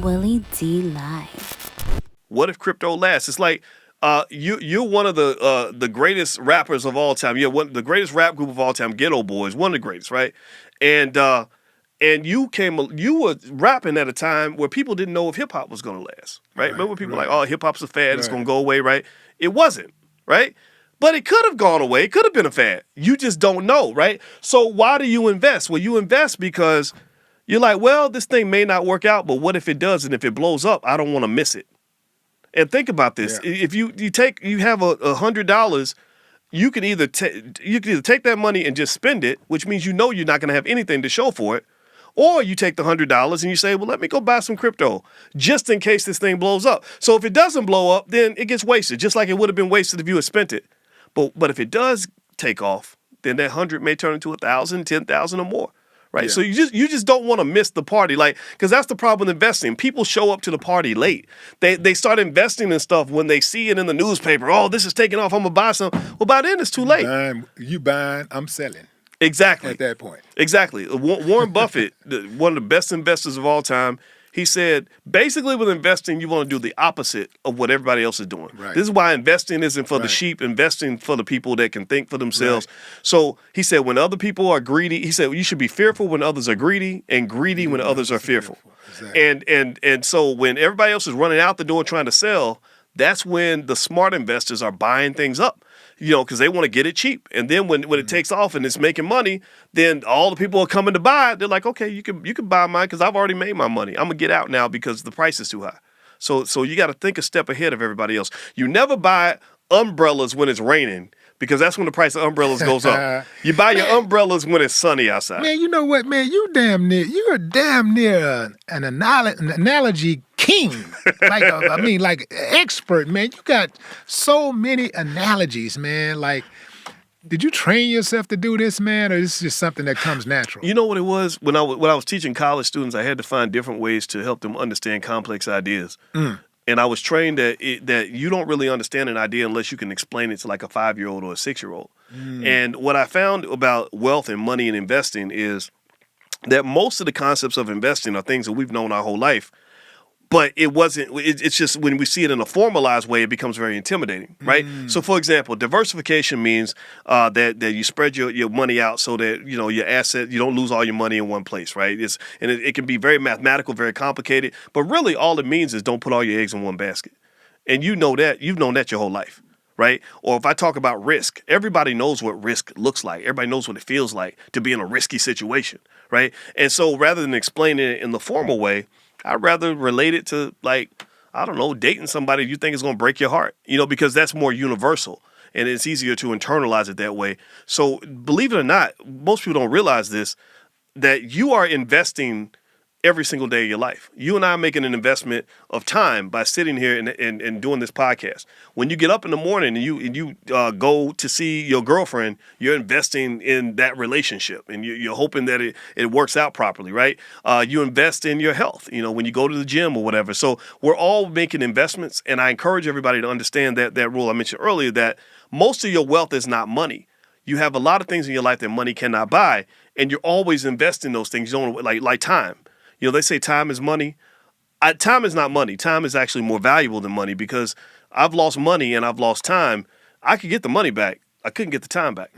Willie D Live. What if crypto lasts? It's like you're one of the greatest rappers of all time. You're the greatest rap group of all time, Ghetto Boys, one of the greatest, right? And you were rapping at a time where people didn't know if hip hop was going to last, right? Remember people were like, oh, hip hop's a fad, it's going to go away, right? It wasn't, right? But it could have gone away. It could have been a fad. You just don't know, right? So why do you invest? Well, you invest because you're like, well, this thing may not work out, but what if it does? And if it blows up, I don't want to miss it. And think about this: if you have $100, you can either take that money and just spend it, which means you know you're not going to have anything to show for it, or you take the $100 and you say, well, let me go buy some crypto just in case this thing blows up. So if it doesn't blow up, then it gets wasted, just like it would have been wasted if you had spent it. But if it does take off, then that 100 may turn into 1,000, 10,000, or more. Right. Yeah. So you just don't want to miss the party, because that's the problem with investing. People show up to the party late. They start investing in stuff when they see it in the newspaper. Oh, this is taking off. I'm gonna buy some. Well, by then it's too late. You buying, I'm selling. Exactly. At that point. Exactly. Warren Buffett, one of the best investors of all time, he said, basically with investing, you want to do the opposite of what everybody else is doing. Right. This is why investing isn't for the sheep, investing for the people that can think for themselves. Right. So he said, when other people are greedy, he said, you should be fearful when others are greedy and greedy when others are fearful. Exactly. And so when everybody else is running out the door trying to sell, that's when the smart investors are buying things up. Because they want to get it cheap. And then when it takes off and it's making money, then all the people are coming to buy it. They're like, okay, you can buy mine because I've already made my money. I'm going to get out now because the price is too high. So you got to think a step ahead of everybody else. You never buy umbrellas when it's raining because that's when the price of umbrellas goes up. You buy your umbrellas when it's sunny outside. Man, you know what, man? You're damn near an analogy king. Like expert, man. You got so many analogies, man. Like, did you train yourself to do this, man, or is this just something that comes natural? You know what it was? When I was teaching college students, I had to find different ways to help them understand complex ideas. And I was trained that you don't really understand an idea unless you can explain it to like a 5-year-old or a 6-year-old. And what I found about wealth and money and investing is that most of the concepts of investing are things that we've known our whole life. But it's just when we see it in a formalized way, it becomes very intimidating, right? So, for example, diversification means that you spread your money out so that, your asset, you don't lose all your money in one place, right? It can be very mathematical, very complicated. But really all it means is don't put all your eggs in one basket. And you know that. You've known that your whole life, right? Or if I talk about risk, everybody knows what risk looks like. Everybody knows what it feels like to be in a risky situation, right? And so rather than explaining it in the formal way, I'd rather relate it to, dating somebody you think is going to break your heart, because that's more universal and it's easier to internalize it that way. So believe it or not, most people don't realize this, that you are investing every single day of your life. You and I are making an investment of time by sitting here and doing this podcast. When you get up in the morning and you go to see your girlfriend, you're investing in that relationship and you're hoping that it works out properly, right? You invest in your health, when you go to the gym or whatever. So we're all making investments, and I encourage everybody to understand that rule I mentioned earlier, that most of your wealth is not money. You have a lot of things in your life that money cannot buy, and you're always investing those things. You don't like time. They say time is money. Time is not money. Time is actually more valuable than money because I've lost money and I've lost time. I could get the money back. I couldn't get the time back.